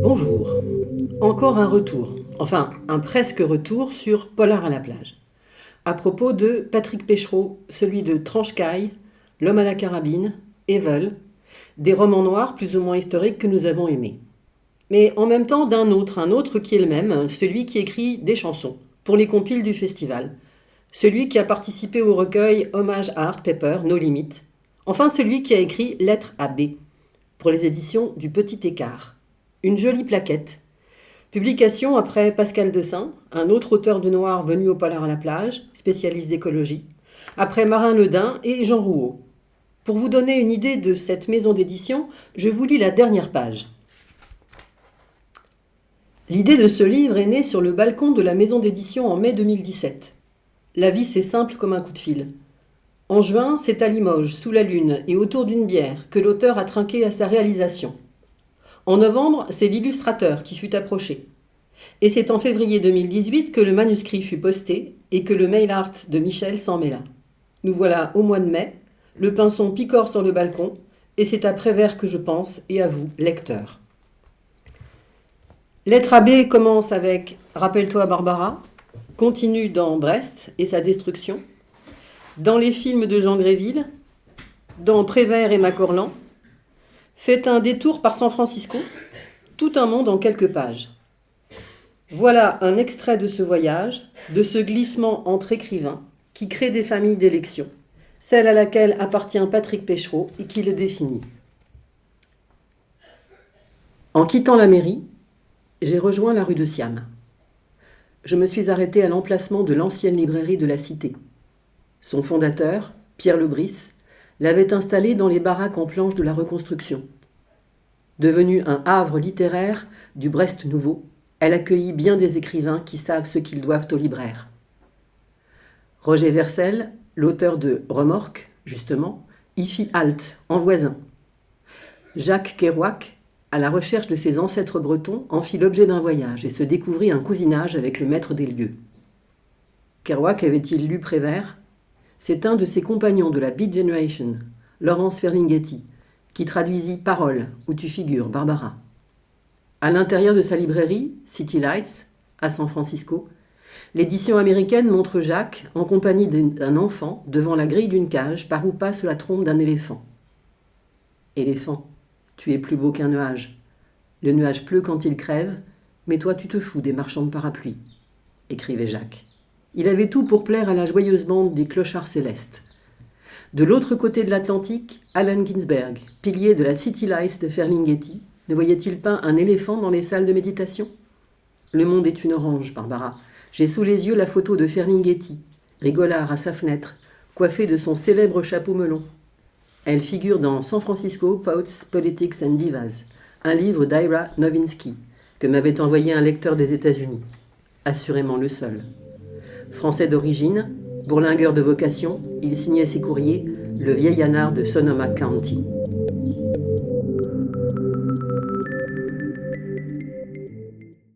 Bonjour. Encore un retour, enfin un presque retour sur Polar à la plage. À propos de Patrick Péchereau, celui de Tranche-Caille, L'homme à la carabine, Evel, des romans noirs plus ou moins historiques que nous avons aimés. Mais en même temps d'un autre, un autre qui est le même, celui qui écrit des chansons pour les compiles du festival. Celui qui a participé au recueil Hommage à Art Pepper, Nos Limites. Enfin celui qui a écrit Lettre à B pour les éditions du Petit Écart. Une jolie plaquette. Publication après Pascal Dessin, un autre auteur de noir venu au Polar à la plage, spécialiste d'écologie, après Marin Ledin et Jean Rouault. Pour vous donner une idée de cette maison d'édition, je vous lis la dernière page. L'idée de ce livre est née sur le balcon de la maison d'édition en mai 2017. La vie, c'est simple comme un coup de fil. En juin, c'est à Limoges, sous la lune et autour d'une bière, que l'auteur a trinqué à sa réalisation. En novembre, c'est l'illustrateur qui fut approché. Et c'est en février 2018 que le manuscrit fut posté et que le mail art de Michel s'en mêla. Nous voilà au mois de mai, le pinson picore sur le balcon, et c'est à Prévert que je pense, et à vous, lecteurs. Lettre à B commence avec « Rappelle-toi Barbara », continue dans Brest et sa destruction, dans les films de Jean Gréville, dans Prévert et Macorlan, fait un détour par San Francisco, tout un monde en quelques pages. Voilà un extrait de ce voyage, de ce glissement entre écrivains qui crée des familles d'élection, celle à laquelle appartient Patrick Péchereau et qui le définit. En quittant la mairie, j'ai rejoint la rue de Siam. Je me suis arrêtée à l'emplacement de l'ancienne librairie de la Cité. Son fondateur, Pierre Lebris, l'avait installée dans les baraques en planches de la Reconstruction. Devenue un havre littéraire du Brest nouveau, elle accueillit bien des écrivains qui savent ce qu'ils doivent aux libraires. Roger Vercel, l'auteur de Remorque, justement, y fit halte, en voisin. Jacques Kerouac, à la recherche de ses ancêtres bretons, en fit l'objet d'un voyage et se découvrit un cousinage avec le maître des lieux. Kerouac avait-il lu Prévert ? C'est un de ses compagnons de la Beat Generation, Laurence Ferlinghetti, qui traduisit Paroles, où tu figures, Barbara. À l'intérieur de sa librairie, City Lights, à San Francisco, l'édition américaine montre Jacques en compagnie d'un enfant devant la grille d'une cage par où passe la trompe d'un éléphant. Éléphant, tu es plus beau qu'un nuage. Le nuage pleut quand il crève, mais toi tu te fous des marchands de parapluies, écrivait Jacques. Il avait tout pour plaire à la joyeuse bande des clochards célestes. De l'autre côté de l'Atlantique, Allen Ginsberg, pilier de la City Lights de Ferlinghetti, ne voyait-il pas un éléphant dans les salles de méditation ? Le monde est une orange, Barbara. J'ai sous les yeux la photo de Ferlinghetti, rigolard à sa fenêtre, coiffé de son célèbre chapeau melon. Elle figure dans San Francisco Poets, Politics and Divas, un livre d'Ira Novinsky, que m'avait envoyé un lecteur des États-Unis. Assurément le seul. Français d'origine, bourlingueur de vocation, il signait ses courriers « Le vieil anard de Sonoma County ».